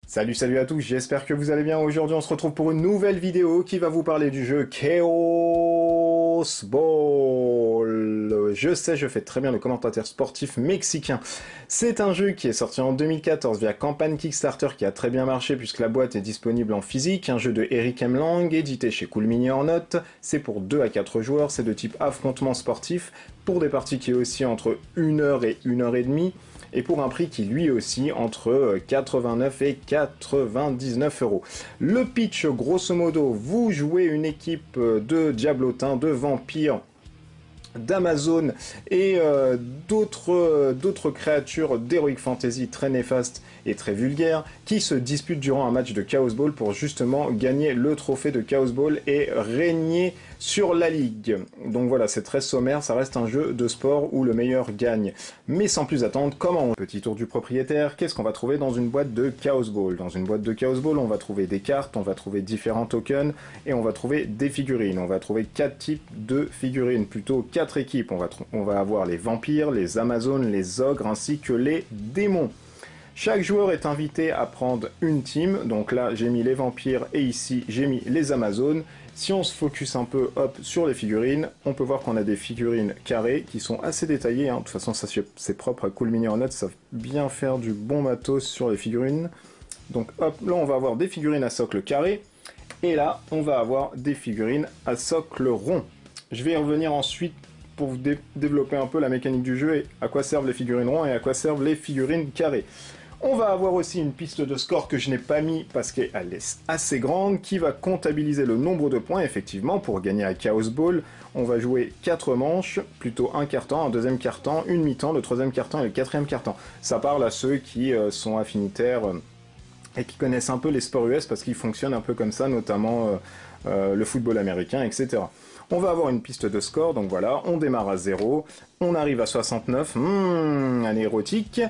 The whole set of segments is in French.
Salut à tous, j'espère que vous allez bien. Aujourd'hui, on se retrouve pour une nouvelle vidéo qui va vous parler du jeu Chaos Ball. Je sais, je fais très bien le commentateur sportif mexicain. C'est un jeu qui est sorti en 2014 via campagne Kickstarter qui a très bien marché puisque la boîte est disponible en physique. Un jeu de Eric M. Lang, édité chez Cool Mini en note. C'est pour 2 à 4 joueurs, c'est de type affrontement sportif pour des parties qui oscillent entre 1 heure et 1 heure et demie. Et pour un prix qui lui aussi entre 89 et 99 euros. Le pitch, grosso modo, vous jouez une équipe de diablotins, de vampires, d'Amazon et d'autres créatures d'Heroic Fantasy très néfastes et très vulgaires qui se disputent durant un match de Chaos Ball pour justement gagner le trophée de Chaos Ball et régner sur la ligue. Donc voilà, c'est très sommaire, ça reste un jeu de sport où le meilleur gagne. Mais sans plus attendre, comment Petit tour du propriétaire, qu'est-ce qu'on va trouver dans une boîte de Chaos Ball? Dans une boîte de Chaos Ball, on va trouver des cartes, on va trouver différents tokens et on va trouver des figurines. On va trouver 4 types de figurines, plutôt 4 équipes. On va avoir les vampires, les amazones, les ogres ainsi que les démons. Chaque joueur est invité à prendre une team, donc là j'ai mis les vampires et ici j'ai mis les amazones. Si on se focus un peu hop, sur les figurines, on peut voir qu'on a des figurines carrées qui sont assez détaillées, hein. De toute façon ça c'est propre à Cool Mini en note, ça savent bien faire du bon matos sur les figurines. Donc hop, là on va avoir des figurines à socle carré, et là on va avoir des figurines à socle rond. Je vais y revenir ensuite pour vous développer un peu la mécanique du jeu et à quoi servent les figurines ronds et à quoi servent les figurines carrées. On va avoir aussi une piste de score que je n'ai pas mis parce qu'elle est assez grande, qui va comptabiliser le nombre de points, effectivement, pour gagner à Chaos Ball. On va jouer 4 manches, plutôt un quart-temps, un deuxième quart-temps, une mi-temps, le troisième quart-temps et le quatrième quart-temps. Ça parle à ceux qui sont affinitaires et qui connaissent un peu les sports US parce qu'ils fonctionnent un peu comme ça, notamment le football américain, etc. On va avoir une piste de score, donc voilà, on démarre à 0, on arrive à 69, un érotique.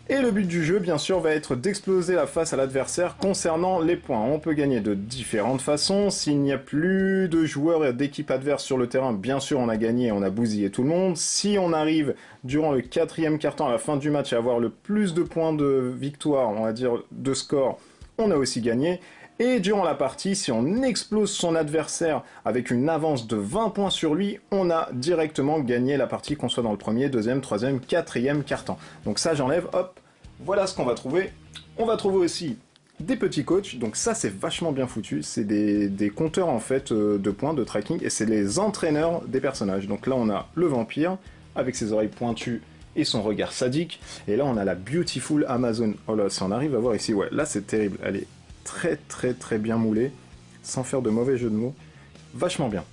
Et le but du jeu, bien sûr, va être d'exploser la face à l'adversaire concernant les points. On peut gagner de différentes façons. S'il n'y a plus de joueurs et d'équipes adverses sur le terrain, bien sûr, on a gagné, on a bousillé tout le monde. Si on arrive, durant le 4e quart-temps, à la fin du match, à avoir le plus de points de victoire, on va dire, de score, on a aussi gagné. Et durant la partie, si on explose son adversaire avec une avance de 20 points sur lui, on a directement gagné la partie, qu'on soit dans le premier, deuxième, troisième, quatrième quart-temps. Donc ça j'enlève, hop, voilà ce qu'on va trouver. On va trouver aussi des petits coachs, donc ça c'est vachement bien foutu, c'est des compteurs en fait de points, de tracking, et c'est les entraîneurs des personnages. Donc là on a le vampire, avec ses oreilles pointues et son regard sadique, et là on a la Beautiful Amazon. Oh là, si on arrive à voir ici, ouais, là c'est terrible, elle est très bien moulé, sans faire de mauvais jeu de mots, vachement bien.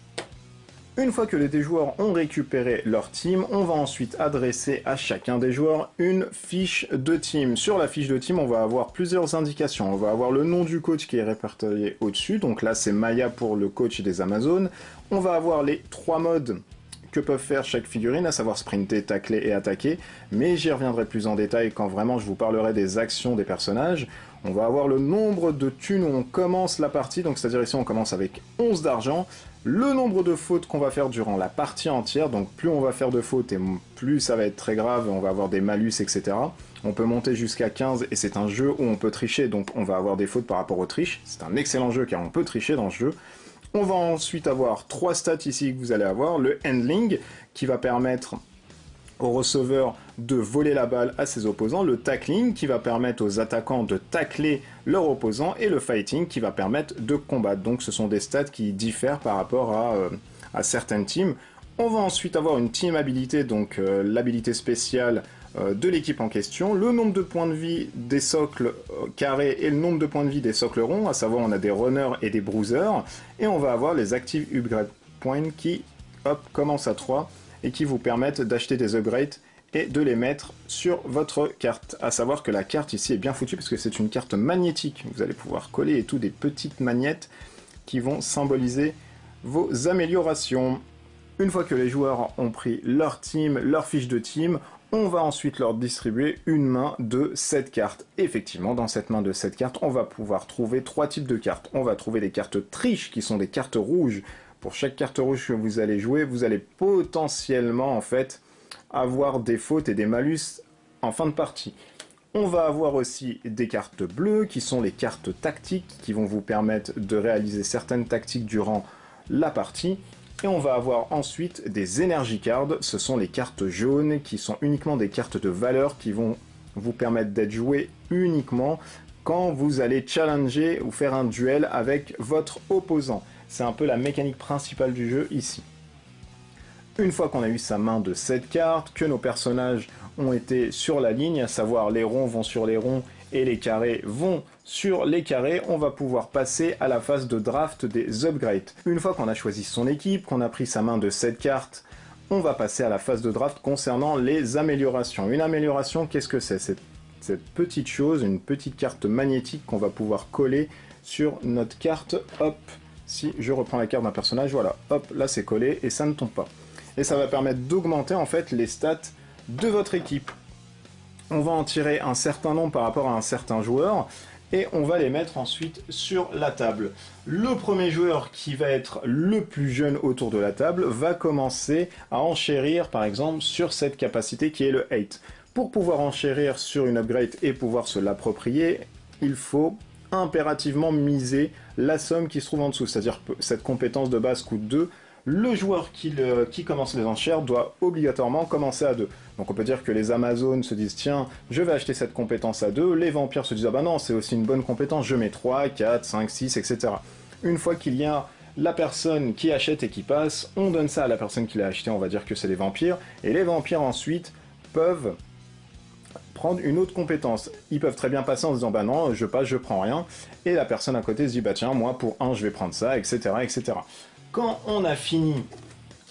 Une fois que les joueurs ont récupéré leur team, on va ensuite adresser à chacun des joueurs une fiche de team. Sur la fiche de team, on va avoir plusieurs indications. On va avoir le nom du coach qui est répertorié au-dessus, donc là c'est Maya pour le coach des Amazones. On va avoir les 3 modes que peuvent faire chaque figurine, à savoir sprinter, tacler et attaquer, mais j'y reviendrai plus en détail quand vraiment je vous parlerai des actions des personnages. On va avoir le nombre de thunes où on commence la partie, donc c'est-à-dire ici on commence avec 11 d'argent, le nombre de fautes qu'on va faire durant la partie entière, donc plus on va faire de fautes et plus ça va être très grave, on va avoir des malus, etc. On peut monter jusqu'à 15 et c'est un jeu où on peut tricher, donc on va avoir des fautes par rapport aux triches. C'est un excellent jeu car on peut tricher dans ce jeu. On va ensuite avoir 3 stats ici que vous allez avoir, le handling qui va permettre au receveur de voler la balle à ses opposants, le tackling qui va permettre aux attaquants de tacler leurs opposants et le fighting qui va permettre de combattre. Donc ce sont des stats qui diffèrent par rapport à certaines teams. On va ensuite avoir une team habilité, donc l'habilité spéciale de l'équipe en question, le nombre de points de vie des socles carrés et le nombre de points de vie des socles ronds, à savoir on a des runners et des bruisers, et on va avoir les active upgrade points qui hop, commencent à 3 et qui vous permettent d'acheter des upgrades et de les mettre sur votre carte. À savoir que la carte ici est bien foutue parce que c'est une carte magnétique. Vous allez pouvoir coller et tout des petites magnettes qui vont symboliser vos améliorations. Une fois que les joueurs ont pris leur team, leur fiche de team, on va ensuite leur distribuer une main de 7 cartes. Effectivement, dans cette main de 7 cartes, on va pouvoir trouver 3 types de cartes. On va trouver des cartes triches qui sont des cartes rouges. Pour chaque carte rouge que vous allez jouer, vous allez potentiellement en fait avoir des fautes et des malus en fin de partie. On va avoir aussi des cartes bleues qui sont les cartes tactiques qui vont vous permettre de réaliser certaines tactiques durant la partie. Et on va avoir ensuite des Energy Cards, ce sont les cartes jaunes qui sont uniquement des cartes de valeur qui vont vous permettre d'être jouées uniquement quand vous allez challenger ou faire un duel avec votre opposant. C'est un peu la mécanique principale du jeu ici. Une fois qu'on a eu sa main de 7 cartes, que nos personnages ont été sur la ligne, à savoir les ronds vont sur les ronds et les carrés vont sur les carrés, on va pouvoir passer à la phase de draft des upgrades. Une fois qu'on a choisi son équipe, qu'on a pris sa main de 7 cartes, on va passer à la phase de draft concernant les améliorations. Une amélioration, qu'est-ce que c'est? C'est cette petite chose, une petite carte magnétique qu'on va pouvoir coller sur notre carte. Hop, si je reprends la carte d'un personnage, voilà, hop, là c'est collé et ça ne tombe pas. Et ça va permettre d'augmenter en fait les stats de votre équipe. On va en tirer un certain nombre par rapport à un certain joueur et on va les mettre ensuite sur la table. Le premier joueur qui va être le plus jeune autour de la table va commencer à enchérir par exemple sur cette capacité qui est le 8. Pour pouvoir enchérir sur une upgrade et pouvoir se l'approprier, il faut impérativement miser la somme qui se trouve en dessous, c'est-à-dire que cette compétence de base coûte 2, le joueur qui commence les enchères doit obligatoirement commencer à 2. Donc on peut dire que les Amazones se disent tiens, je vais acheter cette compétence à 2, les vampires se disent ah bah non, c'est aussi une bonne compétence, je mets 3, 4, 5, 6, etc. Une fois qu'il y a la personne qui achète et qui passe, on donne ça à la personne qui l'a acheté, on va dire que c'est les vampires, et les vampires ensuite peuvent prendre une autre compétence. Ils peuvent très bien passer en se disant bah non, je passe, je prends rien, et la personne à côté se dit bah tiens, moi pour 1 je vais prendre ça, etc. etc. Quand on a fini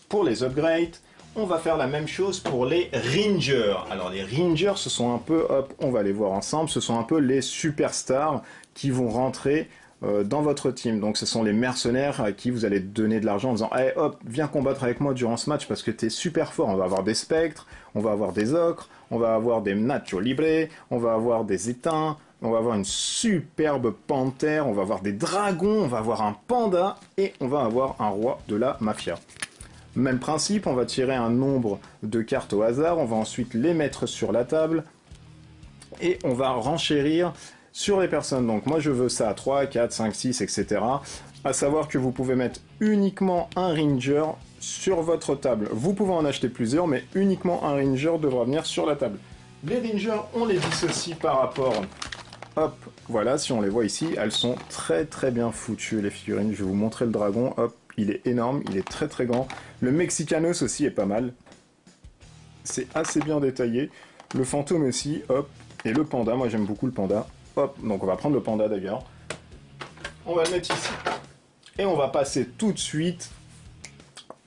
pour les upgrades, on va faire la même chose pour les Rangers. Alors les Rangers, ce sont un peu, hop, on va les voir ensemble, ce sont un peu les superstars qui vont rentrer dans votre team. Donc ce sont les mercenaires à qui vous allez donner de l'argent en disant hey, hop, viens combattre avec moi durant ce match parce que tu es super fort. On va avoir des spectres, on va avoir des ocres, on va avoir des Nacho Libre, on va avoir des éteints, on va avoir une superbe panthère, on va avoir des dragons, on va avoir un panda et on va avoir un roi de la mafia. Même principe, on va tirer un nombre de cartes au hasard, on va ensuite les mettre sur la table et on va renchérir sur les personnes. Donc moi je veux ça à 3, 4, 5, 6, etc. À savoir que vous pouvez mettre uniquement un Ranger sur votre table. Vous pouvez en acheter plusieurs, mais uniquement un Ranger devra venir sur la table. Les Rangers, on les dissocie par rapport... Hop, voilà, si on les voit ici, elles sont très très bien foutues les figurines. Je vais vous montrer le dragon, hop, il est énorme, il est très très grand. Le Mexicanos aussi est pas mal. C'est assez bien détaillé. Le fantôme aussi, hop, et le panda, moi j'aime beaucoup le panda. Hop, donc on va prendre le panda d'ailleurs. On va le mettre ici. Et on va passer tout de suite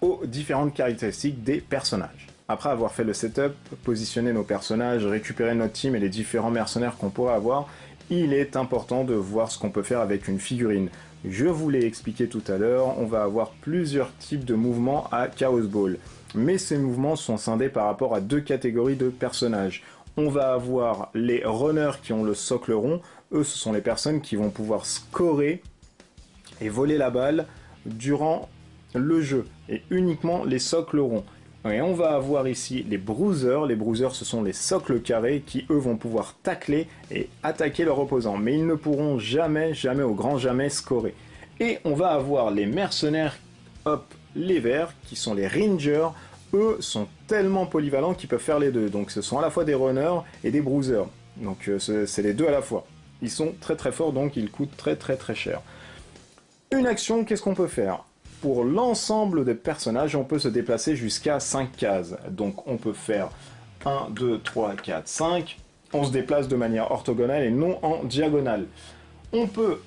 aux différentes caractéristiques des personnages. Après avoir fait le setup, positionner nos personnages, récupérer notre team et les différents mercenaires qu'on pourra avoir, il est important de voir ce qu'on peut faire avec une figurine. Je vous l'ai expliqué tout à l'heure, on va avoir plusieurs types de mouvements à Chaos Ball. Mais ces mouvements sont scindés par rapport à deux catégories de personnages. On va avoir les runners qui ont le socle rond. Eux, ce sont les personnes qui vont pouvoir scorer et voler la balle durant le jeu. Et uniquement les socles ronds. Et on va avoir ici les bruisers. Les bruisers, ce sont les socles carrés qui, eux, vont pouvoir tacler et attaquer leur opposant. Mais ils ne pourront jamais, jamais, au grand jamais, scorer. Et on va avoir les mercenaires, hop, les verts, qui sont les rangers. Eux sont tellement polyvalents qu'ils peuvent faire les deux. Donc ce sont à la fois des runners et des bruisers. Donc c'est les deux à la fois. Ils sont très très forts, donc ils coûtent très très très cher. Une action, qu'est-ce qu'on peut faire ? Pour l'ensemble des personnages, on peut se déplacer jusqu'à 5 cases. Donc on peut faire 1, 2, 3, 4, 5. On se déplace de manière orthogonale et non en diagonale. On peut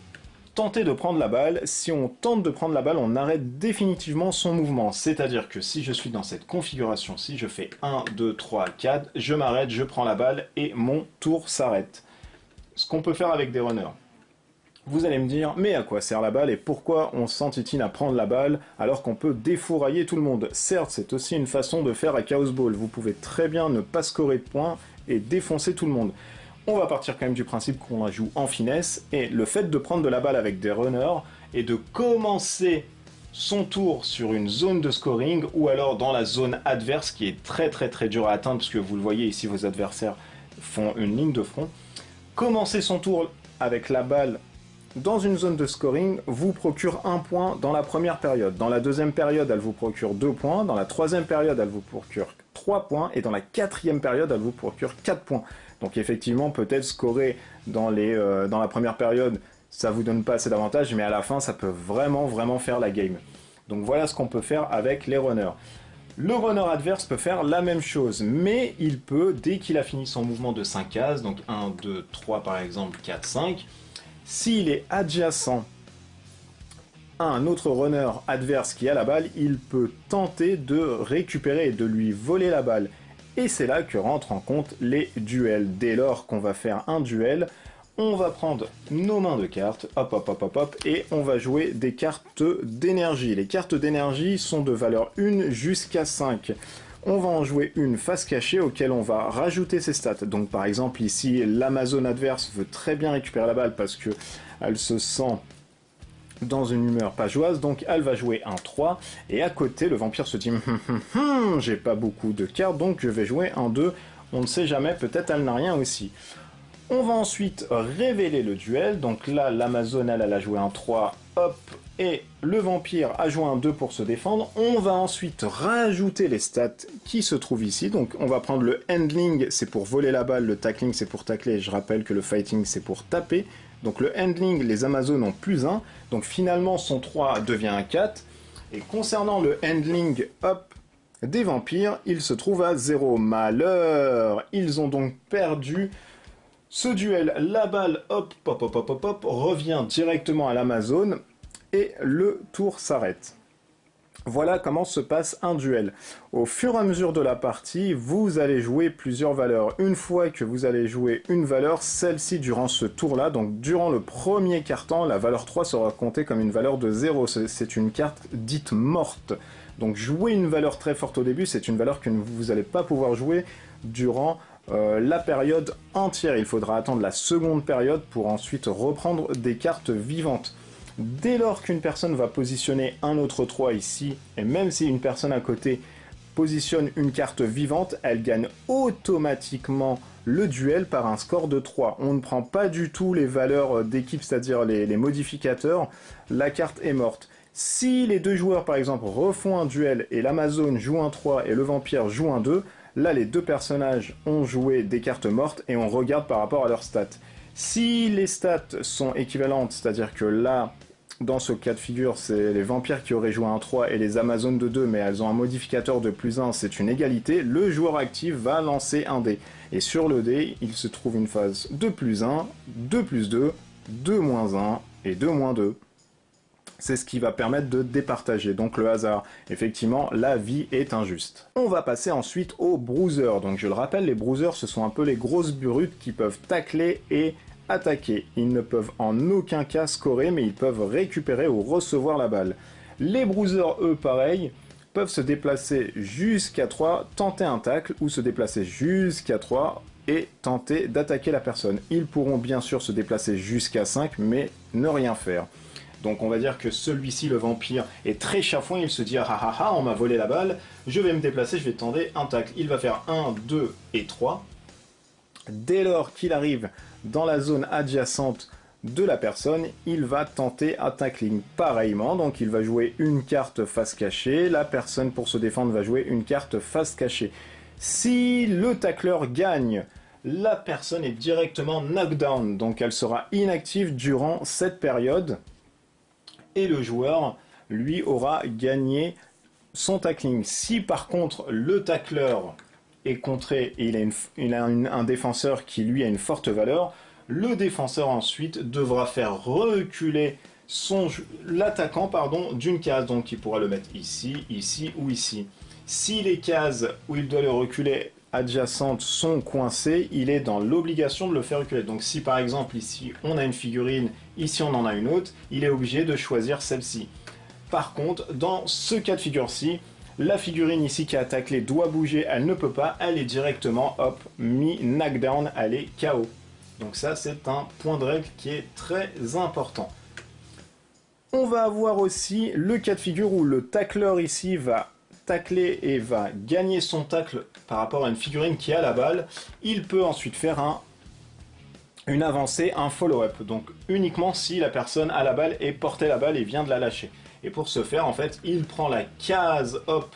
tenter de prendre la balle. Si on tente de prendre la balle, on arrête définitivement son mouvement. C'est-à-dire que si je suis dans cette configuration, si je fais 1, 2, 3, 4, je m'arrête, je prends la balle et mon tour s'arrête. Ce qu'on peut faire avec des runners. Vous allez me dire, mais à quoi sert la balle et pourquoi on s'entitine à prendre la balle alors qu'on peut défourailler tout le monde? Certes, c'est aussi une façon de faire à Chaos Ball. Vous pouvez très bien ne pas scorer de points et défoncer tout le monde. On va partir quand même du principe qu'on la joue en finesse, et le fait de prendre de la balle avec des runners et de commencer son tour sur une zone de scoring ou alors dans la zone adverse qui est très dur à atteindre parce que vous le voyez ici, vos adversaires font une ligne de front. Commencer son tour avec la balle dans une zone de scoring vous procure 1 point dans la première période. Dans la deuxième période, elle vous procure 2 points. Dans la troisième période, elle vous procure 3 points. Et dans la quatrième période, elle vous procure 4 points. Donc effectivement, peut-être scorer dans la première période, ça vous donne pas assez d'avantages, mais à la fin, ça peut vraiment faire la game. Donc voilà ce qu'on peut faire avec les runners. Le runner adverse peut faire la même chose, mais il peut, dès qu'il a fini son mouvement de 5 cases, donc 1, 2, 3 par exemple, 4, 5, s'il est adjacent à un autre runner adverse qui a la balle, il peut tenter de récupérer et de lui voler la balle. Et c'est là que rentrent en compte les duels. Dès lors qu'on va faire un duel, on va prendre nos mains de cartes, hop, et on va jouer des cartes d'énergie. Les cartes d'énergie sont de valeur 1 jusqu'à 5. On va en jouer une face cachée auquel on va rajouter ses stats. Donc par exemple ici, l'Amazone adverse veut très bien récupérer la balle parce que elle se sent dans une humeur pas joyeuse, donc elle va jouer un 3, et à côté, le vampire se dit j'ai pas beaucoup de cartes, donc je vais jouer un 2, on ne sait jamais, peut-être elle n'a rien aussi. On va ensuite révéler le duel, donc là, l'Amazone, elle a joué un 3, hop, et le vampire a joué un 2 pour se défendre. On va ensuite rajouter les stats qui se trouvent ici, donc on va prendre le handling, c'est pour voler la balle, le tackling, c'est pour tacler, je rappelle que le fighting, c'est pour taper. Donc le handling, les Amazones ont plus 1, donc finalement son 3 devient un 4. Et concernant le handling, hop, des vampires, il se trouve à 0. Malheur! Ils ont donc perdu ce duel. La balle, hop, revient directement à l'Amazone et le tour s'arrête. Voilà comment se passe un duel. Au fur et à mesure de la partie, vous allez jouer plusieurs valeurs. Une fois que vous allez jouer une valeur, celle-ci durant ce tour-là, donc durant le premier quart-temps, la valeur 3 sera comptée comme une valeur de 0. C'est une carte dite morte. Donc jouer une valeur très forte au début, c'est une valeur que vous n'allez pas pouvoir jouer durant la période entière. Il faudra attendre la seconde période pour ensuite reprendre des cartes vivantes. Dès lors qu'une personne va positionner un autre 3 ici, et même si une personne à côté positionne une carte vivante, elle gagne automatiquement le duel par un score de 3. On ne prend pas du tout les valeurs d'équipe, c'est-à-dire les modificateurs, la carte est morte. Si les deux joueurs par exemple refont un duel et l'Amazone joue un 3 et le vampire joue un 2, là les deux personnages ont joué des cartes mortes et on regarde par rapport à leurs stats. Si les stats sont équivalentes, c'est-à-dire que là, dans ce cas de figure, c'est les vampires qui auraient joué un 3 et les Amazones de 2, mais elles ont un modificateur de plus 1, c'est une égalité, le joueur actif va lancer un dé. Et sur le dé, il se trouve une phase de plus 1, de plus 2, de moins 1 et de moins 2. C'est ce qui va permettre de départager, donc le hasard. Effectivement, la vie est injuste. On va passer ensuite aux bruisers. Donc je le rappelle, les bruisers, ce sont un peu les grosses brutes qui peuvent tacler et attaquer. Ils ne peuvent en aucun cas scorer, mais ils peuvent récupérer ou recevoir la balle. Les bruisers, eux, pareil, peuvent se déplacer jusqu'à 3, tenter un tacle, ou se déplacer jusqu'à 3 et tenter d'attaquer la personne. Ils pourront bien sûr se déplacer jusqu'à 5, mais ne rien faire. Donc on va dire que celui-ci, le vampire, est très chafouin, il se dit « Ah ah ah, on m'a volé la balle, je vais me déplacer, je vais tenter un tacle. » Il va faire 1, 2 et 3. Dès lors qu'il arrive dans la zone adjacente de la personne, il va tenter un tackling pareillement. Donc il va jouer une carte face cachée, la personne pour se défendre va jouer une carte face cachée. Si le tacleur gagne, la personne est directement knockdown, donc elle sera inactive durant cette période. Et le joueur, lui, aura gagné son tackling. Si par contre le tacleur est contré et il a un défenseur qui lui a une forte valeur, le défenseur ensuite devra faire reculer l'attaquant d'une case. Donc il pourra le mettre ici, ici ou ici. Si les cases où il doit le reculer adjacentes sont coincées, il est dans l'obligation de le faire reculer. Donc si par exemple ici on a une figurine, ici on en a une autre, il est obligé de choisir celle-ci. Par contre, dans ce cas de figure-ci, la figurine ici qui a taclé doit bouger, elle ne peut pas, elle est directement, hop, mis knockdown, elle est KO. Donc ça c'est un point de règle qui est très important. On va avoir aussi le cas de figure où le tacleur ici va tacler et va gagner son tacle par rapport à une figurine qui a la balle. Il peut ensuite faire une avancée, un follow-up. Donc uniquement si la personne a la balle et portait la balle et vient de la lâcher. Et pour ce faire, en fait, il prend la case hop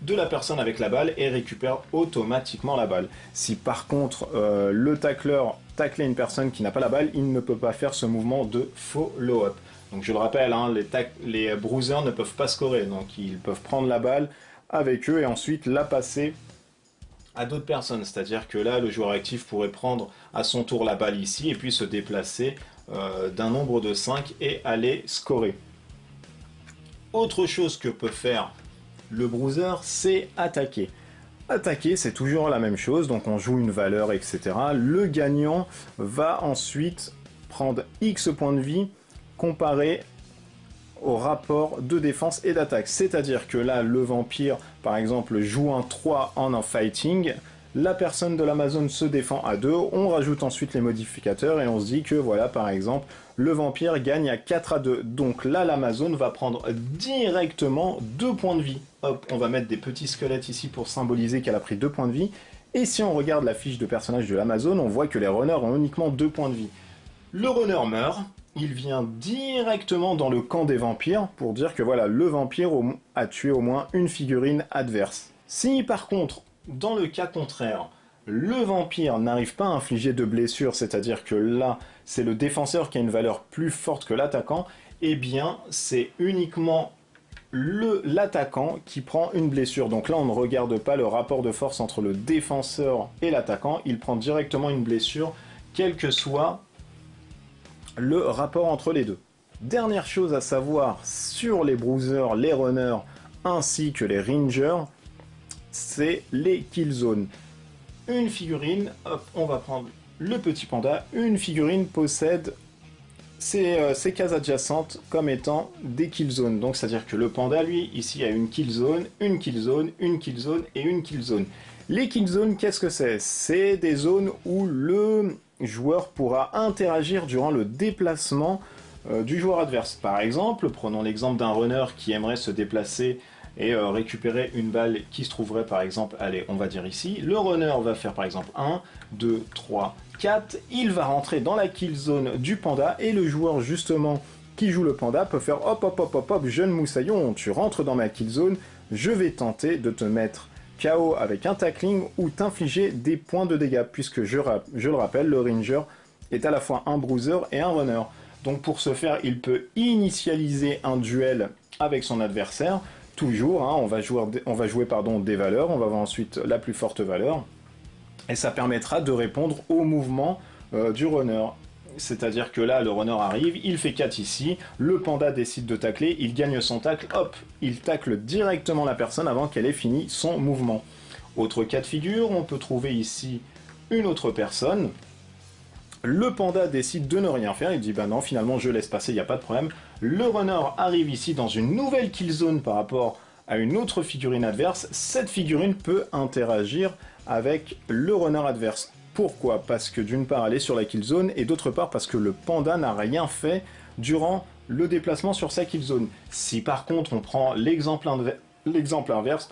de la personne avec la balle et récupère automatiquement la balle. Si par contre le tacleur taclait une personne qui n'a pas la balle, il ne peut pas faire ce mouvement de follow-up. Donc je le rappelle, hein, les bruisers ne peuvent pas scorer, donc ils peuvent prendre la balle avec eux et ensuite la passer à d'autres personnes. C'est-à-dire que là, le joueur actif pourrait prendre à son tour la balle ici et puis se déplacer d'un nombre de 5 et aller scorer. Autre chose que peut faire le bruiser, c'est attaquer. Attaquer, c'est toujours la même chose, donc on joue une valeur, etc. Le gagnant va ensuite prendre X points de vie comparé au rapport de défense et d'attaque. C'est-à-dire que là, le vampire, par exemple, joue un 3 en un fighting, la personne de l'Amazon se défend à 2, on rajoute ensuite les modificateurs et on se dit que voilà, par exemple, le vampire gagne à 4 à 2. Donc là, l'Amazon va prendre directement 2 points de vie. Hop, on va mettre des petits squelettes ici pour symboliser qu'elle a pris 2 points de vie. Et si on regarde la fiche de personnage de l'Amazon, on voit que les runners ont uniquement 2 points de vie. Le runner meurt, il vient directement dans le camp des vampires pour dire que voilà, le vampire a tué au moins une figurine adverse. Si par contre, dans le cas contraire, le vampire n'arrive pas à infliger de blessures, c'est-à-dire que là, c'est le défenseur qui a une valeur plus forte que l'attaquant, eh bien, c'est uniquement l'attaquant qui prend une blessure. Donc là, on ne regarde pas le rapport de force entre le défenseur et l'attaquant, il prend directement une blessure, quel que soit le rapport entre les deux. Dernière chose à savoir sur les bruisers, les runners ainsi que les rangers, c'est les kill zones. Une figurine, hop, on va prendre le petit panda, une figurine possède ces cases adjacentes comme étant des kill zones. Donc c'est-à-dire que le panda, lui, ici a une kill zone, une kill zone, une kill zone et une kill zone. Les kill zones, qu'est-ce que c'est? C'est des zones où le joueur pourra interagir durant le déplacement du joueur adverse. Par exemple, prenons l'exemple d'un runner qui aimerait se déplacer et récupérer une balle qui se trouverait par exemple, allez, on va dire ici. Le runner va faire par exemple 1, 2, 3, 4. Il va rentrer dans la kill zone du panda et le joueur justement qui joue le panda peut faire hop hop hop hop hop, jeune moussaillon, tu rentres dans ma kill zone, je vais tenter de te mettre KO avec un tackling ou t'infliger des points de dégâts, puisque je le rappelle, le ranger est à la fois un bruiser et un runner. Donc pour ce faire, il peut initialiser un duel avec son adversaire, toujours, hein, on va jouer des valeurs, on va voir ensuite la plus forte valeur, et ça permettra de répondre au mouvement du runner. C'est-à-dire que là, le runner arrive, il fait 4 ici, le panda décide de tacler, il gagne son tacle, hop, il tacle directement la personne avant qu'elle ait fini son mouvement. Autre cas de figure, on peut trouver ici une autre personne. Le panda décide de ne rien faire, il dit bah non, finalement je laisse passer, il n'y a pas de problème. Le runner arrive ici dans une nouvelle kill zone par rapport à une autre figurine adverse. Cette figurine peut interagir avec le runner adverse. Pourquoi? Parce que d'une part elle est sur la kill zone et d'autre part parce que le panda n'a rien fait durant le déplacement sur sa kill zone. Si par contre on prend l'exemple inverse,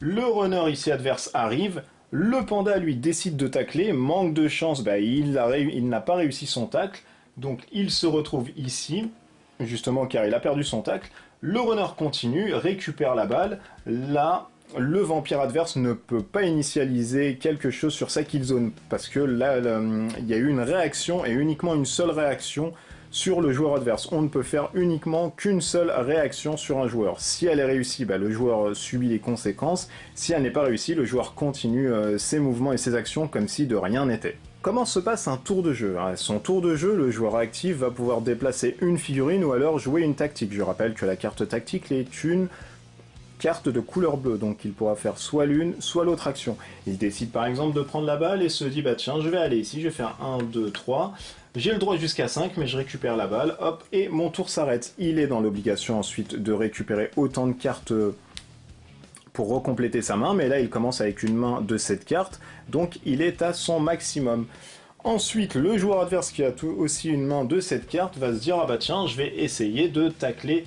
le runner ici adverse arrive, le panda lui décide de tacler, manque de chance, bah, il n'a pas réussi son tacle, donc il se retrouve ici, justement car il a perdu son tacle, le runner continue, récupère la balle, là le vampire adverse ne peut pas initialiser quelque chose sur sa kill zone, parce que là, il y a eu une réaction, et uniquement une seule réaction sur le joueur adverse. On ne peut faire uniquement qu'une seule réaction sur un joueur. Si elle est réussie, bah, le joueur subit les conséquences. Si elle n'est pas réussie, le joueur continue ses mouvements et ses actions comme si de rien n'était. Comment se passe un tour de jeu? À son tour de jeu, le joueur actif va pouvoir déplacer une figurine ou alors jouer une tactique. Je rappelle que la carte tactique est une carte de couleur bleue, donc il pourra faire soit l'une, soit l'autre action. Il décide par exemple de prendre la balle et se dit bah tiens, je vais aller ici, je vais faire 1, 2, 3, j'ai le droit jusqu'à 5, mais je récupère la balle, hop, et mon tour s'arrête. Il est dans l'obligation ensuite de récupérer autant de cartes pour recompléter sa main, mais là il commence avec une main de 7 cartes, donc il est à son maximum. Ensuite, le joueur adverse qui a aussi une main de cette carte va se dire « Ah bah tiens, je vais essayer de tacler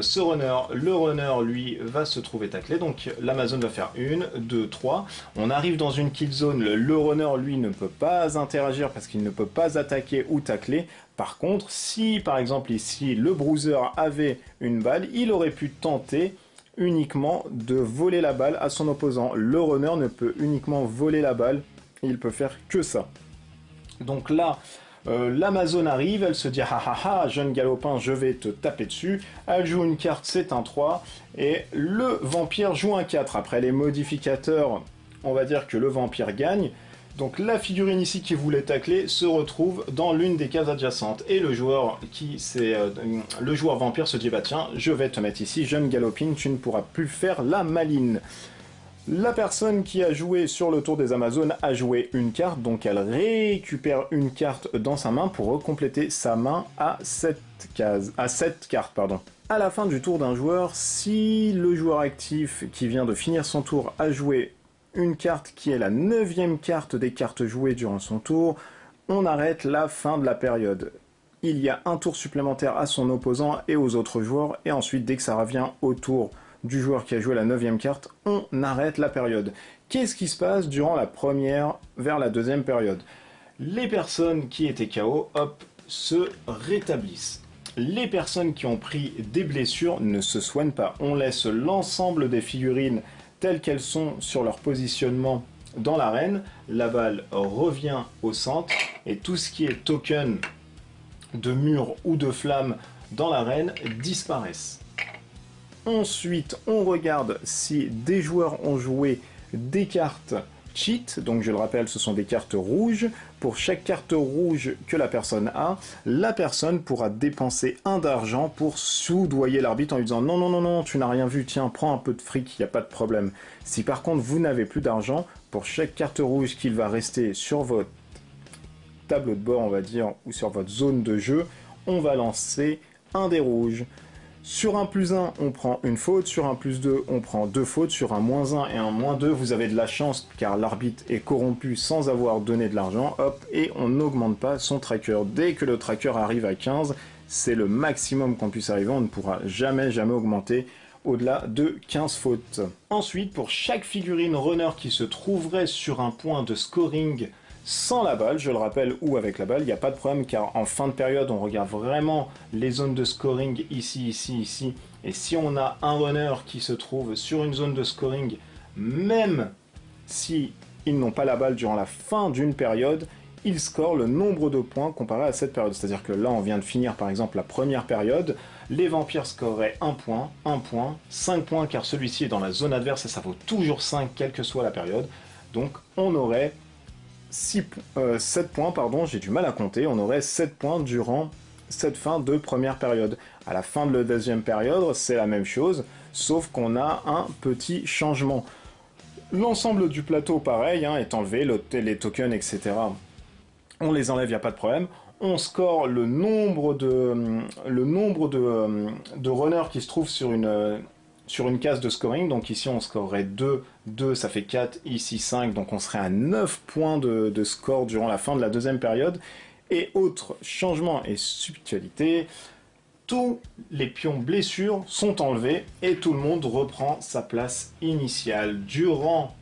ce runner ». Le runner, lui, va se trouver taclé, donc l'Amazone va faire 1, 2, 3. On arrive dans une kill zone, le runner, lui, ne peut pas interagir parce qu'il ne peut pas attaquer ou tacler. Par contre, si, par exemple, ici, le bruiser avait une balle, il aurait pu tenter uniquement de voler la balle à son opposant. Le runner ne peut uniquement voler la balle, il peut faire que ça. Donc là, l'Amazone arrive, elle se dit « Ah ah ah, jeune galopin, je vais te taper dessus ». Elle joue une carte, c'est un 3, et le vampire joue un 4. Après les modificateurs, on va dire que le vampire gagne. Donc la figurine ici qui voulait tacler se retrouve dans l'une des cases adjacentes. Et le joueur vampire se dit « Bah tiens, je vais te mettre ici, jeune galopine, tu ne pourras plus faire la maline ». La personne qui a joué sur le tour des Amazones a joué une carte, donc elle récupère une carte dans sa main pour recompléter sa main à 7 cartes. À la fin du tour d'un joueur, si le joueur actif qui vient de finir son tour a joué une carte qui est la 9e carte des cartes jouées durant son tour, on arrête la fin de la période. Il y a un tour supplémentaire à son opposant et aux autres joueurs, et ensuite dès que ça revient au tour du joueur qui a joué la 9e carte, on arrête la période. Qu'est-ce qui se passe durant la première vers la deuxième période? Les personnes qui étaient KO, hop, se rétablissent. Les personnes qui ont pris des blessures ne se soignent pas. On laisse l'ensemble des figurines telles qu'elles sont sur leur positionnement dans l'arène. La balle revient au centre et tout ce qui est token de mur ou de flamme dans l'arène disparaissent. Ensuite, on regarde si des joueurs ont joué des cartes cheat, donc je le rappelle, ce sont des cartes rouges. Pour chaque carte rouge que la personne a, la personne pourra dépenser 1 d'argent pour soudoyer l'arbitre en lui disant « Non, non, non, non, tu n'as rien vu, tiens, prends un peu de fric, il n'y a pas de problème ». Si par contre vous n'avez plus d'argent, pour chaque carte rouge qu'il va rester sur votre tableau de bord, on va dire, ou sur votre zone de jeu, on va lancer un dé rouge. Sur un +1, on prend une faute, sur un +2, on prend 2 fautes, sur un -1 et un -2, vous avez de la chance car l'arbitre est corrompu sans avoir donné de l'argent, hop, et on n'augmente pas son tracker. Dès que le tracker arrive à 15, c'est le maximum qu'on puisse arriver, on ne pourra jamais augmenter au-delà de 15 fautes. Ensuite, pour chaque figurine runner qui se trouverait sur un point de scoring sans la balle, je le rappelle, ou avec la balle, il n'y a pas de problème car en fin de période, on regarde vraiment les zones de scoring ici, ici, ici. Et si on a un runner qui se trouve sur une zone de scoring, même si ils n'ont pas la balle durant la fin d'une période, ils scorent le nombre de points comparé à cette période. C'est-à-dire que là, on vient de finir par exemple la première période, les vampires scoreraient 1 point, 1 point, 5 points car celui-ci est dans la zone adverse et ça vaut toujours 5 quelle que soit la période. Donc on aurait 7 points, pardon, j'ai du mal à compter, on aurait 7 points durant cette fin de première période. À la fin de la deuxième période, c'est la même chose, sauf qu'on a un petit changement. L'ensemble du plateau, pareil, hein, est enlevé, les tokens, etc. On les enlève, il n'y a pas de problème. On score le nombre de runners qui se trouvent sur une case de scoring, donc ici on scorerait 2, 2 ça fait 4, ici 5, donc on serait à 9 points de score durant la fin de la deuxième période. Et autre changement et subtilité, tous les pions blessures sont enlevés et tout le monde reprend sa place initiale. Durant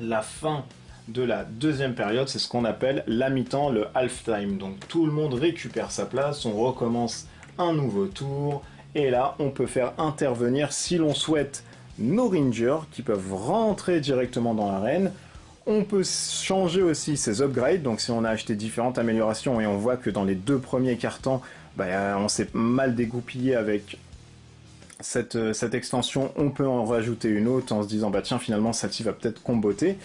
la fin de la deuxième période, c'est ce qu'on appelle la mi-temps, le half-time. Donc tout le monde récupère sa place, on recommence un nouveau tour. Et là, on peut faire intervenir, si l'on souhaite, nos rangers qui peuvent rentrer directement dans l'arène. On peut changer aussi ses upgrades, donc si on a acheté différentes améliorations et on voit que dans les 2 premiers cartons, on s'est mal dégoupillé avec cette extension, on peut en rajouter une autre en se disant tiens finalement celle-ci va peut-être comboter.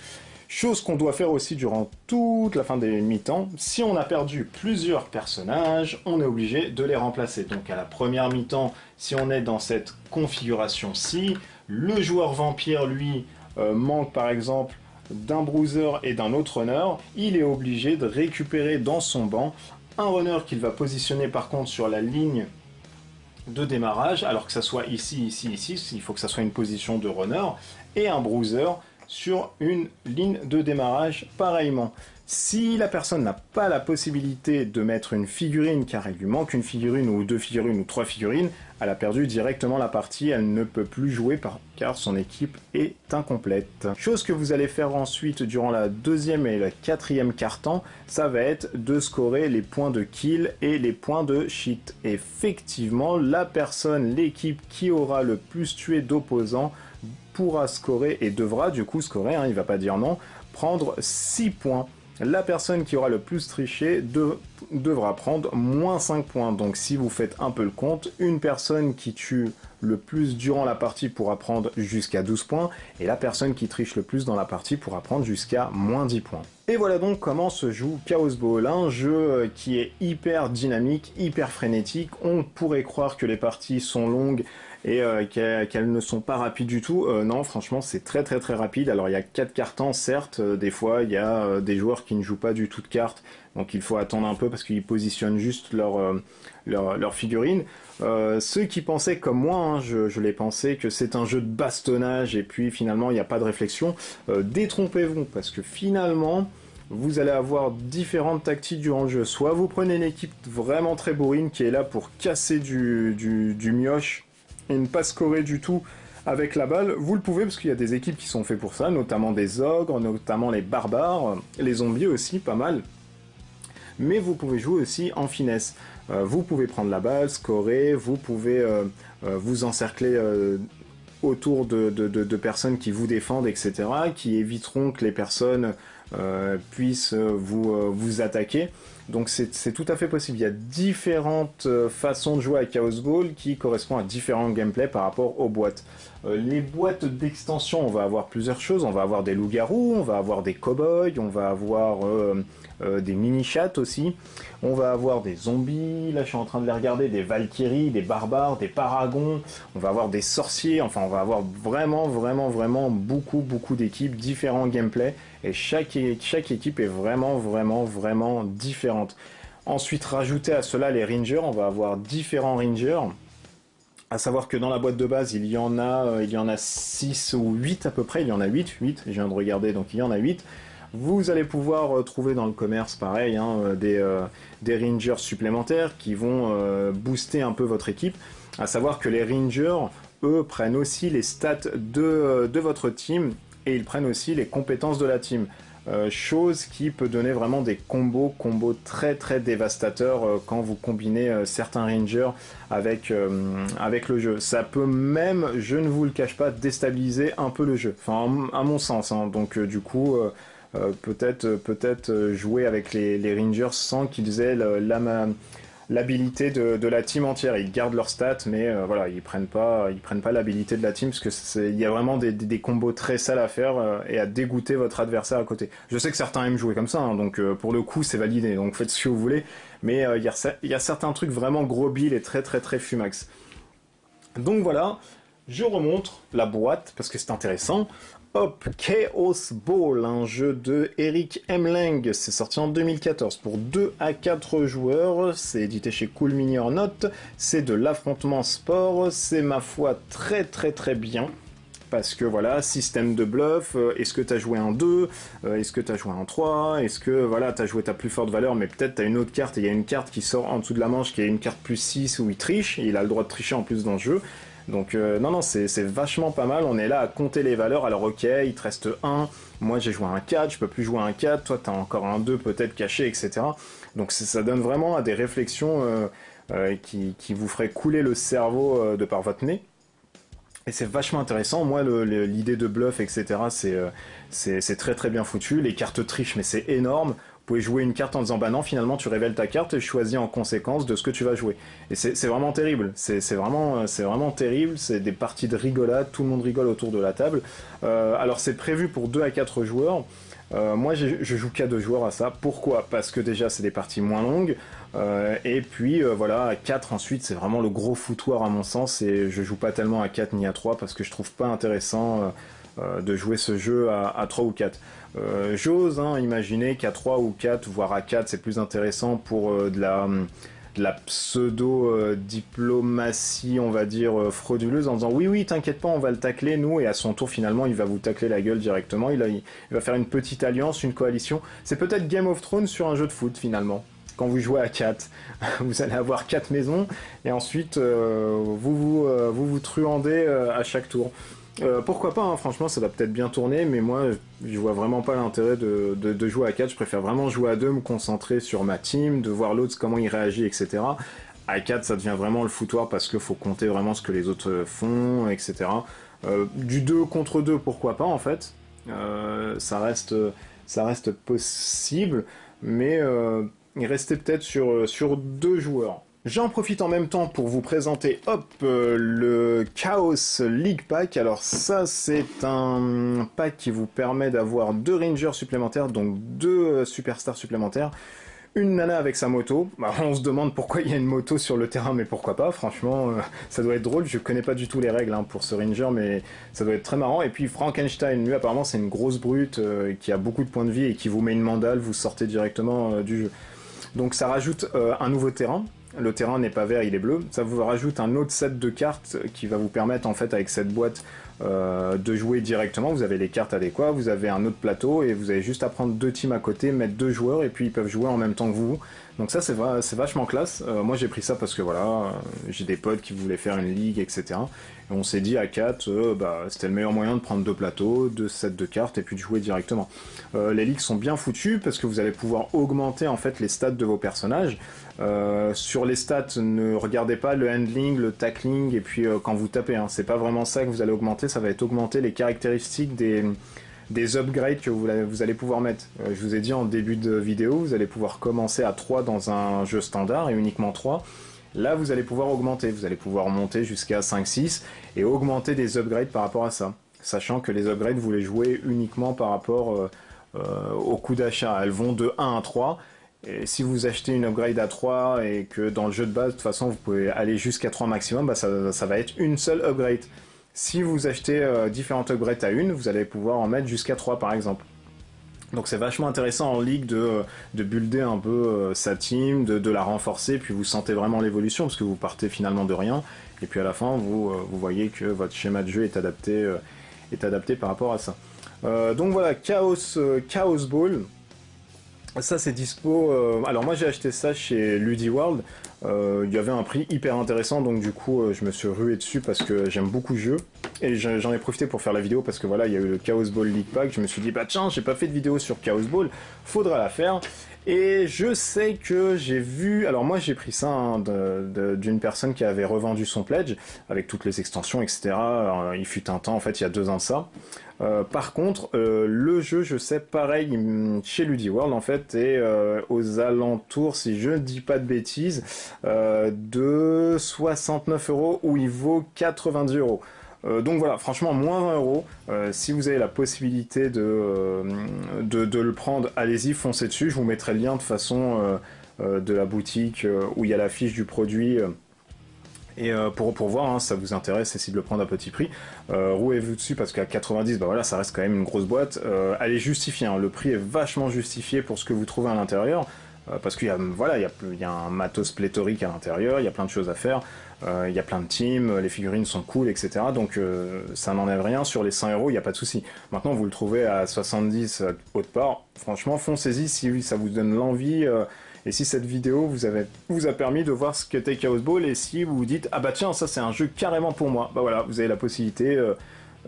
Chose qu'on doit faire aussi durant toute la fin des mi-temps. Si on a perdu plusieurs personnages, on est obligé de les remplacer. Donc à la première mi-temps, si on est dans cette configuration-ci, le joueur vampire, lui, manque par exemple d'un bruiser et d'un autre runner, il est obligé de récupérer dans son banc un runner qu'il va positionner par contre sur la ligne de démarrage, alors que ça soit ici, ici, ici, il faut que ça soit une position de runner, et un bruiser sur une ligne de démarrage pareillement. Si la personne n'a pas la possibilité de mettre une figurine car elle lui manque une figurine ou 2 figurines ou 3 figurines, elle a perdu directement la partie, elle ne peut plus jouer car son équipe est incomplète. Chose que vous allez faire ensuite durant la deuxième et la quatrième quart-temps, ça va être de scorer les points de kill et les points de cheat. Effectivement, la personne, l'équipe qui aura le plus tué d'opposants pourra scorer et devra du coup scorer, il va pas dire non, prendre 6 points. La personne qui aura le plus triché devra prendre moins 5 points. Donc si vous faites un peu le compte, une personne qui tue le plus durant la partie pourra prendre jusqu'à 12 points, et la personne qui triche le plus dans la partie pourra prendre jusqu'à moins 10 points. Et voilà donc comment se joue Chaos Ball, un jeu qui est hyper dynamique, hyper frénétique. On pourrait croire que les parties sont longues et qu'elles ne sont pas rapides du tout. Non, franchement, c'est très très très rapide. Alors il y a 4 cartons, certes, des fois il y a des joueurs qui ne jouent pas du tout de cartes, donc il faut attendre un peu parce qu'ils positionnent juste leur figurine. Ceux qui pensaient comme moi, je l'ai pensé, que c'est un jeu de bastonnage et puis finalement il n'y a pas de réflexion, détrompez-vous, parce que finalement vous allez avoir différentes tactiques durant le jeu. Soit vous prenez une équipe vraiment très bourrine qui est là pour casser du mioche et ne pas scorer du tout avec la balle, vous le pouvez parce qu'il y a des équipes qui sont faites pour ça, notamment des ogres, notamment les barbares, les zombies aussi, pas mal. Mais vous pouvez jouer aussi en finesse. Vous pouvez prendre la balle, scorer, vous pouvez vous encercler autour de personnes qui vous défendent, etc., qui éviteront que les personnes puissent vous attaquer. Donc c'est tout à fait possible. Il y a différentes façons de jouer à Chaos Ball qui correspondent à différents gameplays par rapport aux boîtes. Les boîtes d'extension, on va avoir plusieurs choses. On va avoir des loups-garous, on va avoir des cow-boys, on va avoir des mini-chats aussi. On va avoir des zombies, là je suis en train de les regarder, des valkyries, des barbares, des paragons. On va avoir des sorciers, enfin on va avoir vraiment beaucoup d'équipes, différents gameplays. Et chaque équipe est vraiment différente. Ensuite, rajouter à cela les rangers, on va avoir différents rangers. À savoir que dans la boîte de base, il y en a 6 ou 8 à peu près, il y en a 8, je viens de regarder, donc il y en a 8. Vous allez pouvoir trouver dans le commerce, pareil, des rangers supplémentaires qui vont booster un peu votre équipe. À savoir que les rangers, eux, prennent aussi les stats de votre team, et ils prennent aussi les compétences de la team. Chose qui peut donner vraiment des combos très dévastateurs quand vous combinez certains rangers avec le jeu. Ça peut même, je ne vous le cache pas, déstabiliser un peu le jeu. Enfin, à mon sens. Donc du coup, peut-être jouer avec les rangers sans qu'ils aient l'habilité de la team entière. Ils gardent leurs stats, mais voilà, ils prennent pas l'habilité de la team, parce que il y a vraiment des combos très sales à faire et à dégoûter votre adversaire à côté. Je sais que certains aiment jouer comme ça, donc pour le coup c'est validé, donc faites ce que vous voulez, mais il y a certains trucs vraiment gros bill et très fumax. Donc voilà, je remonte la boîte parce que c'est intéressant. Hop, Chaos Ball, un jeu de Eric M. Lang, c'est sorti en 2014 pour 2 à 4 joueurs, c'est édité chez Cool Mini or Not, c'est de l'affrontement sport, c'est ma foi très bien, parce que voilà, système de bluff, est-ce que t'as joué un 2, est-ce que t'as joué un 3, est-ce que voilà, t'as joué ta plus forte valeur, mais peut-être t'as une autre carte, et il y a une carte qui sort en dessous de la manche, qui est une carte plus 6 où il triche, et il a le droit de tricher en plus dans le jeu. Donc non, c'est vachement pas mal, on est là à compter les valeurs, alors ok, il te reste 1, moi j'ai joué un 4, je peux plus jouer un 4, toi t'as encore un 2 peut-être caché, etc. Donc ça donne vraiment à des réflexions qui vous feraient couler le cerveau de par votre nez. Et c'est vachement intéressant, moi l'idée de bluff, etc. c'est très bien foutu, les cartes triches, mais c'est énorme. Vous pouvez jouer une carte en disant bah non, finalement tu révèles ta carte et choisis en conséquence de ce que tu vas jouer. Et c'est vraiment terrible, c'est vraiment terrible, c'est des parties de rigolade, tout le monde rigole autour de la table. Alors c'est prévu pour 2 à 4 joueurs. Moi je joue qu'à 2 joueurs à ça. Pourquoi? Parce que déjà c'est des parties moins longues, et puis voilà, à 4 ensuite c'est vraiment le gros foutoir à mon sens, et je joue pas tellement à 4 ni à 3 parce que je trouve pas intéressant de jouer ce jeu à 3 ou 4. J'ose imaginer qu'à 3 ou 4, voire à 4, c'est plus intéressant pour de de la pseudo-diplomatie, on va dire, frauduleuse, en disant oui, oui, t'inquiète pas, on va le tacler, nous, et à son tour, finalement, il va vous tacler la gueule directement, il va faire une petite alliance, une coalition. C'est peut-être Game of Thrones sur un jeu de foot, finalement. Quand vous jouez à 4, vous allez avoir 4 maisons, et ensuite, vous truandez à chaque tour. Pourquoi pas, hein, franchement, ça va peut-être bien tourner, mais moi, je vois vraiment pas l'intérêt de jouer à 4. Je préfère vraiment jouer à 2, me concentrer sur ma team, de voir l'autre, comment il réagit, etc. À 4, ça devient vraiment le foutoir parce qu'il faut compter vraiment ce que les autres font, etc. Du 2 contre 2, pourquoi pas, en fait. Ça reste possible, mais rester peut-être sur 2 joueurs. J'en profite en même temps pour vous présenter, le Chaos League Pack. Alors ça, c'est un pack qui vous permet d'avoir 2 Rangers supplémentaires, donc 2 Superstars supplémentaires, une nana avec sa moto. Bah, on se demande pourquoi il y a une moto sur le terrain, mais pourquoi pas, franchement, ça doit être drôle. Je connais pas du tout les règles pour ce Ranger, mais ça doit être très marrant. Et puis Frankenstein, lui apparemment c'est une grosse brute qui a beaucoup de points de vie et qui vous met une mandale, vous sortez directement du jeu. Donc ça rajoute un nouveau terrain. Le terrain n'est pas vert, il est bleu. Ça vous rajoute un autre set de cartes qui va vous permettre, en fait, avec cette boîte, de jouer directement. Vous avez les cartes adéquates, vous avez un autre plateau, et vous avez juste à prendre 2 teams à côté, mettre 2 joueurs, et puis ils peuvent jouer en même temps que vous. Donc ça, c'est vachement classe. Moi, j'ai pris ça parce que, voilà, j'ai des potes qui voulaient faire une ligue, etc. Et on s'est dit, à 4, c'était le meilleur moyen de prendre 2 plateaux, 2 sets de cartes, et puis de jouer directement. Les ligues sont bien foutues, parce que vous allez pouvoir augmenter, en fait, les stats de vos personnages. Sur les stats, ne regardez pas le handling, le tackling, et puis quand vous tapez, hein, c'est pas vraiment ça que vous allez augmenter, ça va être augmenter les caractéristiques des upgrades que vous allez pouvoir mettre. Je vous ai dit en début de vidéo, vous allez pouvoir commencer à 3 dans un jeu standard, et uniquement 3. Là, vous allez pouvoir augmenter, vous allez pouvoir monter jusqu'à 5-6, et augmenter des upgrades par rapport à ça. Sachant que les upgrades, vous les jouez uniquement par rapport au coût d'achat. Elles vont de 1 à 3, et si vous achetez une upgrade à 3 et que dans le jeu de base, de toute façon, vous pouvez aller jusqu'à 3 maximum, ça va être une seule upgrade. Si vous achetez différentes upgrades à une, vous allez pouvoir en mettre jusqu'à 3 par exemple. Donc c'est vachement intéressant en ligue de builder un peu sa team, de la renforcer, puis vous sentez vraiment l'évolution, parce que vous partez finalement de rien, et puis à la fin, vous voyez que votre schéma de jeu est adapté par rapport à ça. Donc voilà, Chaos Ball. Ça c'est dispo, alors moi j'ai acheté ça chez Ludiworld, il y avait un prix hyper intéressant, donc du coup je me suis rué dessus parce que j'aime beaucoup le jeu, et j'en ai profité pour faire la vidéo parce que voilà, il y a eu le Chaos Ball League Pack, je me suis dit bah tiens, j'ai pas fait de vidéo sur Chaos Ball, faudra la faire, et je sais que j'ai vu, alors moi j'ai pris ça d'une personne qui avait revendu son pledge, avec toutes les extensions, etc. Alors, il fut un temps, en fait il y a 2 ans de ça. Par contre, le jeu, je sais, pareil, chez Ludiworld, en fait, est aux alentours, si je ne dis pas de bêtises, de 69 € où il vaut 90 €. Donc voilà, franchement, moins 20 €. Si vous avez la possibilité de le prendre, allez-y, foncez dessus. Je vous mettrai le lien de façon de la boutique où il y a la fiche du produit. Et pour voir, hein, si ça vous intéresse, essayez de le prendre à petit prix. Rouez-vous dessus parce qu'à 90, bah voilà, ça reste quand même une grosse boîte. Elle est justifiée, hein, le prix est vachement justifié pour ce que vous trouvez à l'intérieur. Parce qu'il y a, voilà, il y a un matos pléthorique à l'intérieur, il y a plein de choses à faire. Il y a plein de teams, les figurines sont cool, etc. Donc ça n'enlève rien. Sur les 100 €, il n'y a pas de souci. Maintenant, vous le trouvez à 70 autre part. Franchement, foncez-y si ça vous donne l'envie. Et si cette vidéo vous a permis de voir ce qu'était Chaos Ball, et si vous vous dites ah bah tiens, ça c'est un jeu carrément pour moi, bah voilà, vous avez la possibilité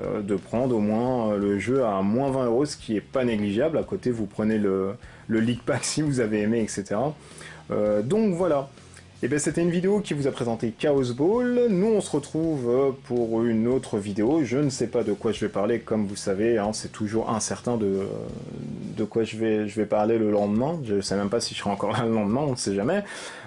de prendre au moins le jeu à moins 20 €, ce qui est pas négligeable. À côté, vous prenez le League Pack si vous avez aimé, etc. Donc voilà. Et bien c'était une vidéo qui vous a présenté Chaos Ball. Nous on se retrouve pour une autre vidéo. Je ne sais pas de quoi je vais parler, comme vous savez, hein, c'est toujours incertain de quoi je vais parler le lendemain. Je ne sais même pas si je serai encore là le lendemain, on ne sait jamais.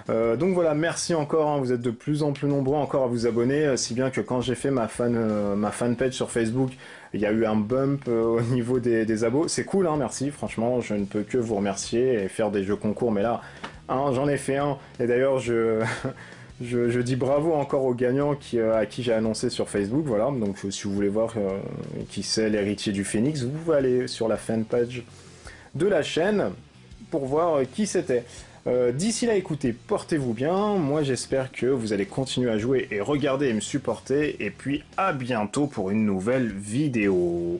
Donc voilà, merci encore, hein, vous êtes de plus en plus nombreux encore à vous abonner, si bien que quand j'ai fait ma fanpage sur Facebook, il y a eu un bump au niveau des abos. C'est cool, hein, merci, franchement, je ne peux que vous remercier et faire des jeux concours, mais là, hein, j'en ai fait un, et d'ailleurs je dis bravo encore aux gagnants à qui j'ai annoncé sur Facebook, voilà, donc si vous voulez voir qui c'est l'héritier du Phénix, vous pouvez aller sur la fanpage de la chaîne pour voir qui c'était. D'ici là, écoutez, portez-vous bien. Moi, j'espère que vous allez continuer à jouer et regarder et me supporter. Et puis, à bientôt pour une nouvelle vidéo.